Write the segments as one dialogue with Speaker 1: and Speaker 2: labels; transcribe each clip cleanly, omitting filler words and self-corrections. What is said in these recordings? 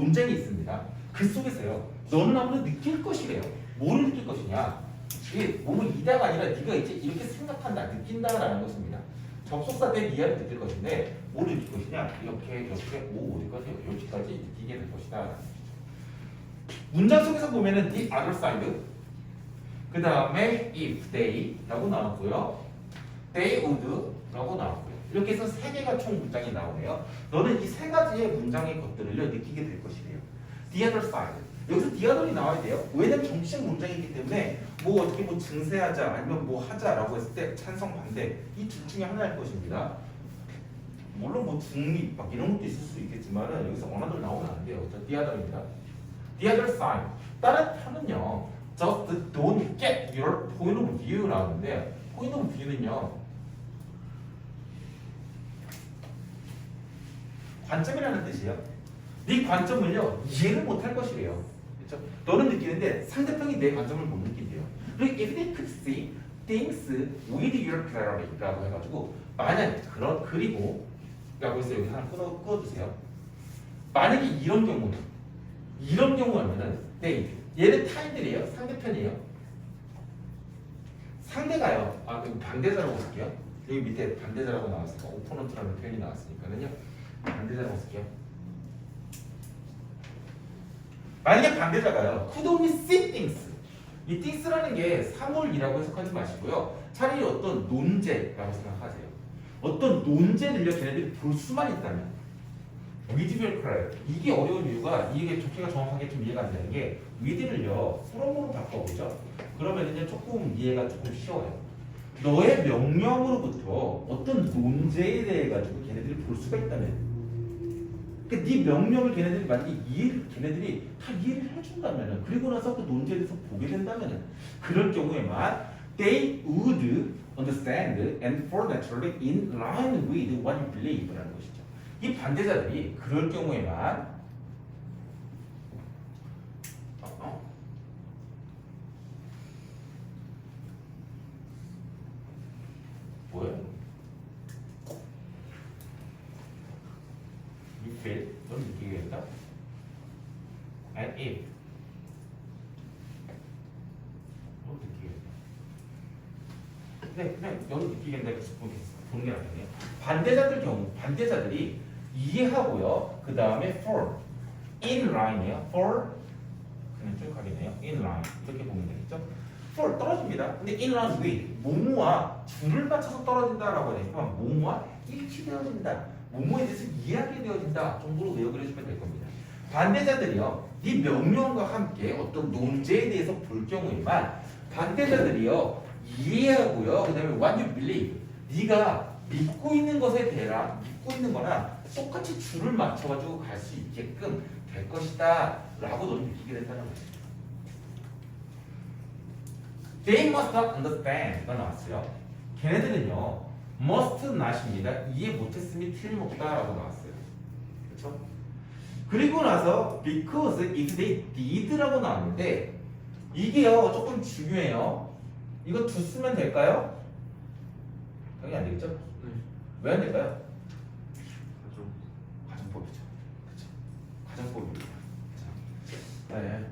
Speaker 1: 논쟁이 있습니다. 그 속에서요. 너는 아무래도 느낄 것이래요. 뭐를 느낄 것이냐? 이게 몸을 이다가 아니라 네가 이제 이렇게 생각한다, 느낀다라는 것입니다. 접속사 대 이하를 느낄 것인데 뭐를 느낄 것이냐? 이렇게 어디까지 여기까지 느끼게 될 것이다. 문장 속에서 보면은 the other side, 그 다음에 if they라고 나왔고요, they would라고 나왔고요. 이렇게 해서 세 개가 총 문장이 나오네요. 너는 이 세 가지의 문장의 것들을 느끼게 될 것이래요. the other side. 여기서 the other이 나와야 돼요. 왜냐면 정식 문장이기 때문에 뭐 어떻게 뭐 증세하자 아니면 뭐 하자라고 했을 때 찬성 반대 이 둘 중에 하나일 것입니다. 물론 뭐 중립 막 이런 것도 있을 수 있겠지만은 여기서 언어들 나오면 안 돼요. 저 the other입니다. The other side. 다른 편은요. Just don't get your point of view 라는데 point of view는요. 관점이라는 뜻이에요. 네 관점을요. 이해를 못할 것이래요. 그렇죠? 너는 느끼는데 상대편이 내 관점을 못 느낀대요. 그리고 if they could see things with your clarity 라고 해가지고 만약 그리고 라고 해서 여기 하나 끊어주세요. 만약에 이런 경우라면은 they 얘는 타인들이에요? 상대편이에요? 상대가요. 반대자라고 쓸게요. 여기 밑에 반대자라고 나왔으니까 오포넌트라는 표현이 나왔으니까는요. 반대자라고 쓸게요. 만약에 반대자가요. could only see things. 이 things라는 게 사물이라고 해석하지 마시고요. 차라리 어떤 논제라고 생각하세요. 어떤 논제를요. 걔네들이 볼 수만 있다면 with를 cry. 이게 어려운 이유가 이게 좋게가 정확하게 좀 이해가 안 되는 게 with를요. from으로 바꿔보죠. 그러면 이제 조금 이해가 조금 쉬워요. 너의 명령으로부터 어떤 논제에 대해 가지고 걔네들이 볼 수가 있다면 그러니까 네 명령을 걔네들이 만약에 걔네들이 다 이해를 해준다면은 그리고 나서 그 논제에 대해서 보게 된다면은 그럴 경우에만 they would understand and fall naturally in line with what you believe라는 것이죠. 이 반대자들이 그럴 경우에만 뭐예요? You feel 넌 느끼게 된다. And if 넌 느끼게 된다. 그냥 넌 느끼게 된다. 그래서 보는 게 낫겠네요. 반대자들이 이해하고요. 그 다음에 for in line이에요. for 그냥 쭉 가겠네요. in line 이렇게 보면 되겠죠. for 떨어집니다. 근데 in line with 뭐뭐와 줄을 맞춰서 떨어진다라고 하니까 뭐뭐와 일치되어진다. 뭐뭐에 대해서 이해하게 되어진다 정도로 외우기를 해주면 될 겁니다. 반대자들이요. 이 명령과 함께 어떤 논제에 대해서 볼 경우에만 반대자들이요. 이해하고요. 그 다음에 what you believe 네가 믿고 있는 것에 대해라 믿고 있는 거나 똑같이 줄을 맞춰가지고 갈 수 있게끔 될 것이다 라고 너는 느끼게 된다는 거죠. They must not understand 가 나왔어요. 걔네들은요 must not입니다. 이해 못했음이 틀림없다 라고 나왔어요. 그렇죠? 그리고 나서 because if they did 라고 나왔는데 이게요 조금 중요해요. 이거 두 쓰면 될까요? 당연히 안 되겠죠? 왜 안 될까요? 가정법이죠. 그렇죠? 가정법입니다. 네.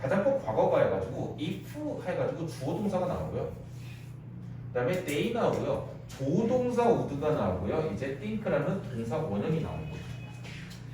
Speaker 1: 가정법 과거가 해가지고 if 해가지고 주어 동사가 나오고요. 그다음에 they 나오고요. 조동사 would가 나오고요. 이제 think라는 동사 원형이 나오는 거죠.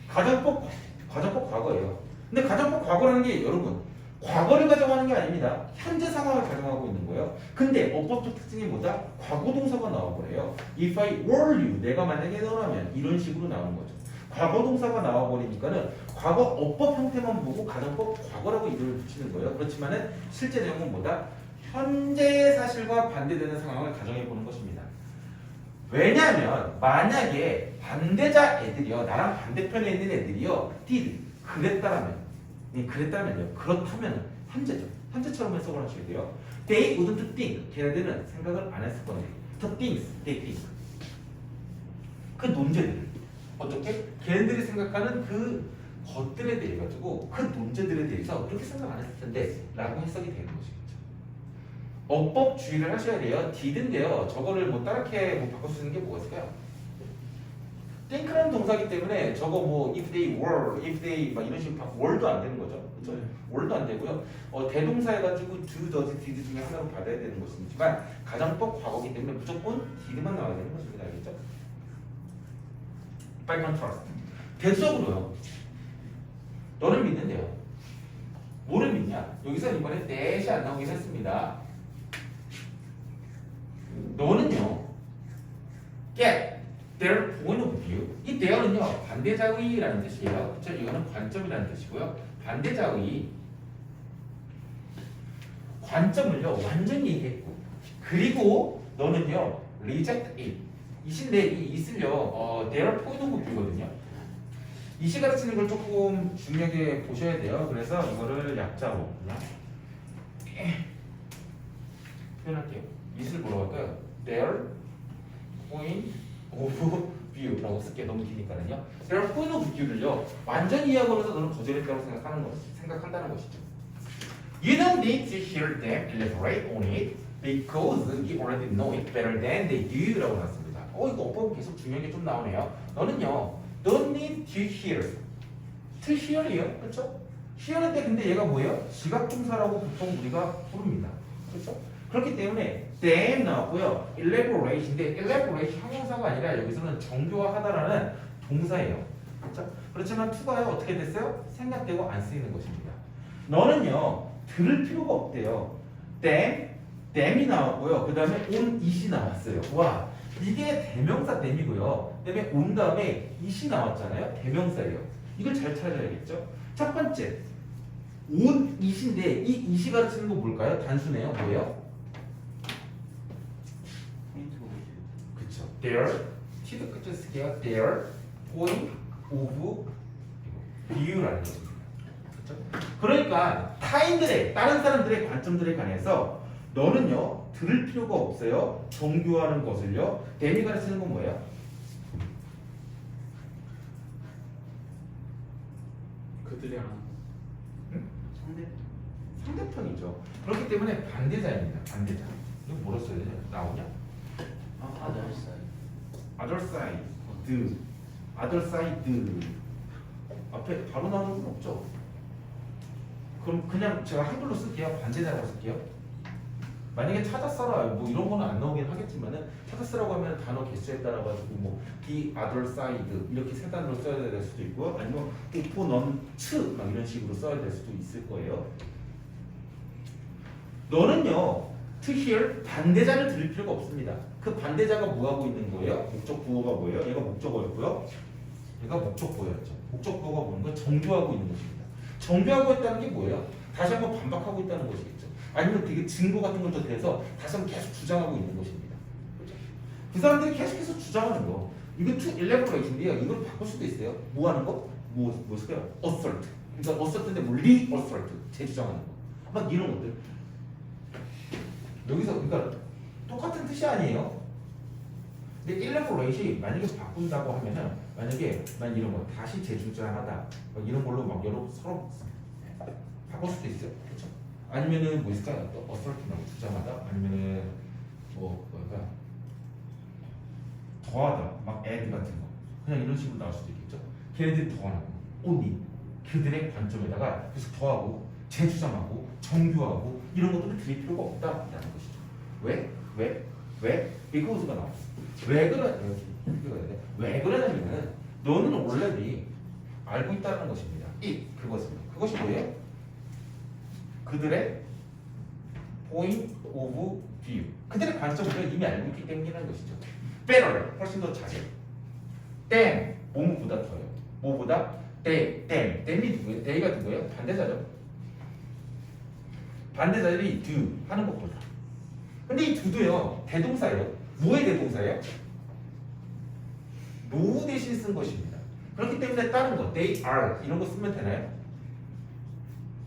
Speaker 1: 가정법 과거예요. 근데 가정법 과거라는 게 여러분 과거를 가정하는 게 아닙니다. 현재 상황을 가정하고 있는 거예요. 근데 어법적 특징이 뭐다? 과거 동사가 나와버려요. If I were you, 내가 만약에 너라면 이런 식으로 나오는 거죠. 과거 동사가 나와버리니까는 과거 어법 형태만 보고 가정법 과거라고 이름을 붙이는 거예요. 그렇지만은 실제 내용은 뭐다? 현재 사실과 반대되는 상황을 가정해 보는 것입니다. 왜냐하면 만약에 반대자 애들이요, 나랑 반대편에 있는 애들이요, did 그랬다면요. 그렇다면 현재죠. 현재처럼 해석을 하셔야 돼요. They wouldn't think. 걔네들은 생각을 안 했을 건데. The things they think. 그 논제들. 어떻게? 걔네들이 생각하는 그 것들에 대해 가지고 그 논제들에 대해서 그렇게 생각 안 했을 텐데 라고 해석이 되는 것이겠죠. 어법주의를 하셔야 돼요. did인데요. 저거를 뭐 다르게 뭐 바꿀 수 있는 게 뭐가 있을까요? think라는 동사기 때문에 저거 뭐 if they were, if they 막 이런 식으로 were도 안 되는 거죠. 그렇죠? were도 안 되고요. 대동사 해가지고 do, does, did 중에 하나로 받아야 되는 것이지만 가정법 과거기 때문에 무조건 did만 나와야 되는 것입니다. 알겠죠? by contrast. 대수적으로요. 너를 믿는데요. 뭐를 믿냐? 여기서 이번에 that이 안 나오긴 했습니다. 너는요. get their point of view. 이 there는요 반대자의라는 뜻이에요. 그렇죠? 이거는 관점이라는 뜻이고요. 반대자의 관점을요 완전히 얘기했고, 그리고 너는요 reject it. 이신데 이 it을요 their point of view거든요. 이시 가르치는 걸 조금 중요하게 보셔야 돼요. 그래서 이거를 약자로 그냥 표현할게요. it을 뭐라고 할까요? their point of view라고 쓸게요. 너무 기니까는요. their point of view를요 완전히 이해하고서 너는 거절했다고 생각한다는 것이죠. You don't need to hear them elaborate on it because you already know it better than they do라고 나왔습니다. 이거 어법 계속 중요한 게 좀 나오네요. 너는요 don't need to hear. to hear이에요. 그렇죠? hear인데 근데 얘가 뭐예요? 지각동사라고 보통 우리가 부릅니다. 그렇죠? 그렇기 때문에 them 나왔고요. elaborate인데 elaborate 형용사가 아니라 여기서는 정교화하다라는 동사예요. 그렇죠? 그렇지만 to가요 어떻게 됐어요? 생략되고 안 쓰이는 것입니다. 너는요 들을 필요가 없대요. them이 나왔고요. 그 다음에 on it이 나왔어요. 와, 이게 대명사 them이고요. 그 다음에 on 다음에 it이 나왔잖아요. 대명사예요. 이걸 잘 찾아야겠죠. 첫 번째 on it인데 이 it이 가르치는 건 뭘까요? 단순해요. 뭐예요? 그쵸. their t도 끝에 쓸게요. their point of view라는 거죠. 그러니까 타인들의 다른 사람들의 관점들에 관해서 너는요 들을 필요가 없어요. 정교하는 것을요. them이 가르치는 건 뭐예요?
Speaker 2: 그들이 하는
Speaker 1: 상대편이죠. 그렇기 때문에 반대자입니다. 반대자. 이거 뭐로 써야 되냐? 나오냐?
Speaker 2: other side.
Speaker 1: other side, other side. 앞에 바로 나오는 건 없죠. 그럼 그냥 제가 한글로 쓸게요. 반대자라고 쓸게요. 만약에 찾아 써라 뭐 이런 거는 안 나오긴 하겠지만은 찾아 쓰라고 하면 단어 개수에 따라 가지고 뭐 the other side 이렇게 세 단어로 써야 될 수도 있고요. 아니면 for non 막 이런 식으로 써야 될 수도 있을 거예요. 너는요 to hear 반대자를 들을 필요가 없습니다. 그 반대자가 뭐 하고 있는 거예요? 목적 부호가 뭐예요? 얘가 목적어였고요. 얘가 목적보였죠. 목적보가 뭐는 건 정교하고 있는 것입니다. 정교하고 있다는 게 뭐예요? 다시 한번 반박하고 있다는 것이겠죠. 아니면 되게 증거 같은 걸 더 대서 다시 한번 계속 주장하고 있는 것입니다. 그렇죠? 그 사람들이 계속해서 주장하는 거. 이건 to elaborate인데요. 이걸 바꿀 수도 있어요. 뭐 하는 거? 뭐 쓸까요? assert. 그러니까 assert인데 뭐 re-assert. 재주장하는 거. 막 이런 것들. 여기서 그러니까 똑같은 뜻이 아니에요. 근데 elaborate이 만약에 바꾼다고 하면은 만약에 난 이런 거 다시 재주장하다 막 이런 걸로 막 여러 서로 바꿀 수도 있어요. 그렇죠? 아니면은 뭐 있을까요? 또 assert라고 주장하다 아니면은 뭐가 더하다 막 add 같은 거 그냥 이런 식으로 나올 수도 있겠죠. 걔네들이 더하는 거 only 그들의 관점에다가 계속 더하고 재주장하고 정교하고 이런 것들을 드릴 필요가 없다라는 것이죠. 왜? because가 나왔어. 왜 그러냐면은 너는 원래 알고 있다는 것입니다. 그것입니다. 그것이 뭐예요? 그들의 point of view. 그들의 관점을 이미 알고 있기 때문이라는 것이죠. better 훨씬 더 잘해. than 뭐뭐보다 더요. 뭐보다 then이 누구예요? they가 누구예요? 반대자죠. 반대자들이 do 하는 것보다. 근데 이 do도요 대동사예요. 뭐의 대동사예요? 노 대신 쓴 것입니다. 그렇기 때문에 다른 거 they are 이런 거 쓰면 되나요?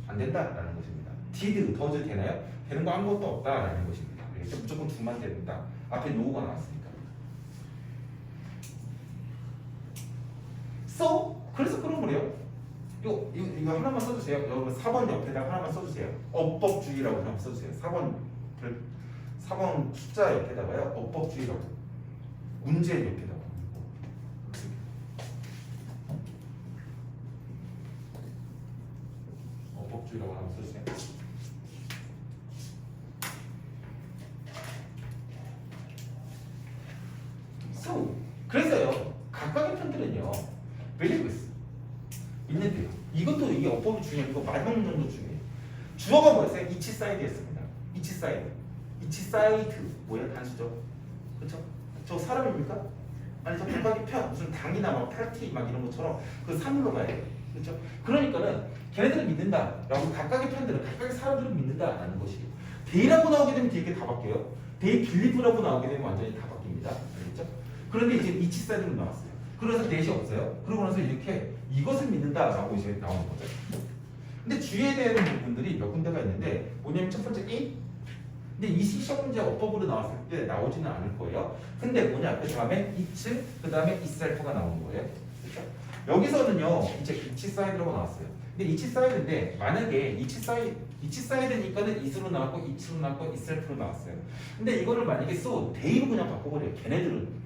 Speaker 1: 안 된다라는 것입니다. did, does 되나요? 되는 거 아무것도 없다라는 것입니다. 그래서 무조건 do만 된다. 앞에 no가 나왔으니까. So 그래서 그런 거래요. 이거 하나만 써주세요. 여러분 4번 옆에다가 하나만 써주세요. 어법주의라고 한번 써주세요. 4번 3번 숫자 옆에다가요 어법주의라고 문제 옆에다가 어법주의라고 한번 써주세요. So 그래서요 각각의 편들은요 believes 있는데요. 이것도 이게 어법이 중요해요. 이거 마지막 문장도 중요해요. 주어가 뭐였어요? each side였습니다. each side. each side 뭐야? 단수죠. 그렇죠? 저 사람입니까? 아니 저 각각의 편 무슨 당이나 막 파티 막 이런 것처럼 그 사물로 봐야 돼요. 그렇죠? 그러니까는 걔네들을 믿는다라고 각각의 편들은 각각의 사람들을 믿는다라는 것이에요. 데이라고 나오게 되면 뒤에 다 바뀌어요. 데이 빌리브라고 나오게 되면 완전히 다 바뀝니다. 알겠죠? 그런데 이제 each side로 나왔어요. 그래서 넷이 없어요. 그러고 나서 이렇게 이것을 믿는다라고 이제 나오는 거죠. 근데 주의해야 되는 부분들이 몇 군데가 있는데 뭐냐면 첫 번째 이 근데 이 시험 문제 어법으로 나왔을 때 나오지는 않을 거예요. 근데 뭐냐 그 다음에 each 그 다음에 itself가 나오는 거예요. 그렇죠? 여기서는요 이제 each side라고 나왔어요. 근데 each side인데 만약에 each side니까는 it으로 나왔고 each로 나왔고 itself로 나왔어요. 근데 이거를 만약에 they로 그냥 바꿔버려요. 걔네들은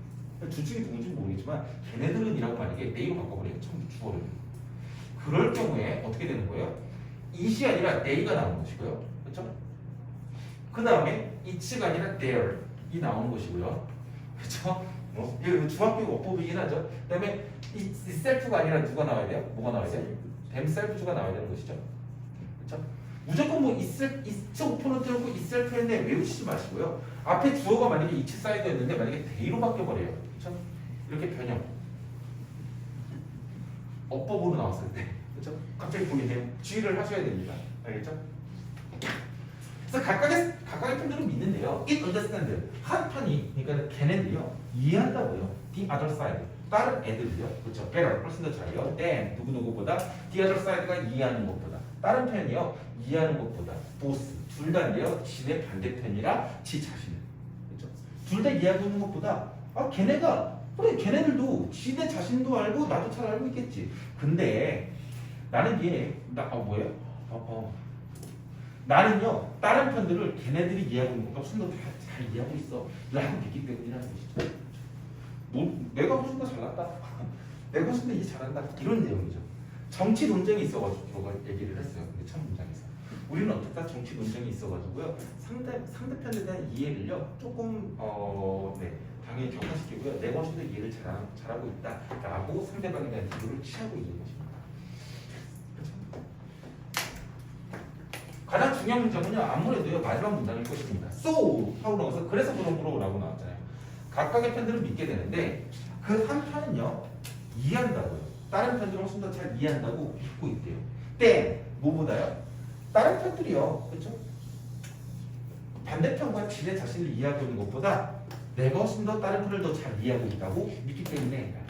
Speaker 1: 둘 중에 누군지 모르겠지만 걔네들은 이라고 만약에 they로 바꿔버려요. 처음 주어를. 그럴 경우에 어떻게 되는 거예요? it이 아니라 they가 나오는 것이고요. 그렇죠? 그 다음에 it가 아니라 their 이 나오는 것이고요. 그렇죠? 이거 중학교 어법이긴 하죠. 그 다음에 itself가 아니라 누가 나와야 돼요? 뭐가 나와야 돼요? themselves가 나와야 되는 것이죠. 그렇죠? 무조건 뭐 it's 오퍼넌트라고 itself 했는데 외우시지 마시고요. 앞에 주어가 만약에 each side였는데 만약에 they로 바뀌어버려요. 그렇죠? 이렇게 변형. 어법으로 나왔을 때. 그렇죠? 갑자기 보이네요. 주의를 하셔야 됩니다. 알겠죠? 그래서 각각의 편들은 믿는데요. it understand 한 편이 그러니까 걔네들이요 이해한다고요. the other side 다른 애들이요. 그렇죠? better 훨씬 더 잘해요. than 누구보다 the other side가 이해하는 것보다 다른 편이요 이해하는 것보다 both 둘 다인데요. 지네 반대편이라 지 자신을 그렇죠? 둘 다 이해하고 있는 것보다 걔네가 그래 걔네들도 지네 자신도 알고 나도 잘 알고 있겠지. 근데 나는 뭐예요? 나는요 다른 편들을 걔네들이 이해하고 있는 것보다 훨씬 더 잘 이해하고 있어 라고 믿기 때문이라는 것이죠. 내가 훨씬 더 잘났다 내가 훨씬 더 이해 잘한다 이런 내용이죠. 정치 논쟁이 있어가지고 저가 얘기를 했어요. 근데 첫 문장에서 우리는 어떻다 정치 논쟁이 있어가지고요 상대편에 대한 이해를요 조금 당연히 격화시키고요 내가 훨씬 더 이해를 잘하고 있다 라고 상대방에 대한 기도를 취하고 있는 것입니다. 가장 중요한 문장은요 아무래도요 마지막 문장일 것입니다. So 하고 나와서 그래서 그러라고 나왔잖아요. 각각의 편들을 믿게 되는데 그 한 편은요 이해한다고요. 다른 편들을 훨씬 더 잘 이해한다고 믿고 있대요. 때 뭐보다요? 다른 편들이요, 그렇죠? 반대편과 지네 자신을 이해하고 있는 것보다 내가 훨씬 더 다른 편을 더 잘 이해하고 있다고 믿기 때문에.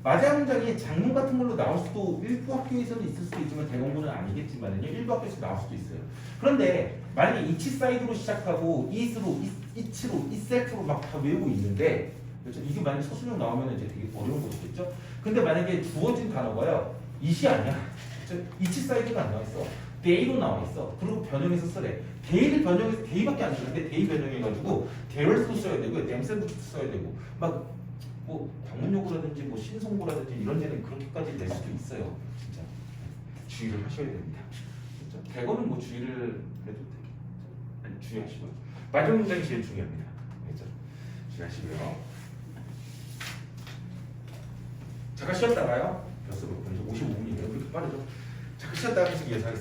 Speaker 1: 마지막 문장이 장문 같은 걸로 나올 수도 일부 학교에서는 있을 수도 있지만 대부분은 아니겠지만요 일부 학교에서 나올 수도 있어요. 그런데 만약에 each side로 시작하고 it로 itself로 막 다 외우고 있는데 그렇죠? 이게 만약에 서술형 나오면 이제 되게 어려운 것이겠죠. 근데 만약에 주어진 단어가요 it이 아니야. 그렇죠? each side가 안 나와 있어. they로 나와 있어. 그리고 변형해서 쓰래. they를 변형해서 they밖에 안 쓰는데 they 변형해가지고 their도 써야 되고 themselves도 써야 되고 막 뭐 방문요구라든지 뭐 신송구라든지 이런 데는 그렇게까지 낼 수도 있어요. 진짜 주의를 하셔야 됩니다. 그렇죠? 대거는 뭐 주의를 해도 되게 주의하시고요. 마지막 문장이 제일 중요합니다. 그렇죠? 주의하시고요. 잠깐 쉬었다가요. 벌써 몇 분? 55분이네요. 그렇게 빠르죠? 잠깐 쉬었다가 계속 이어서 하겠습니다.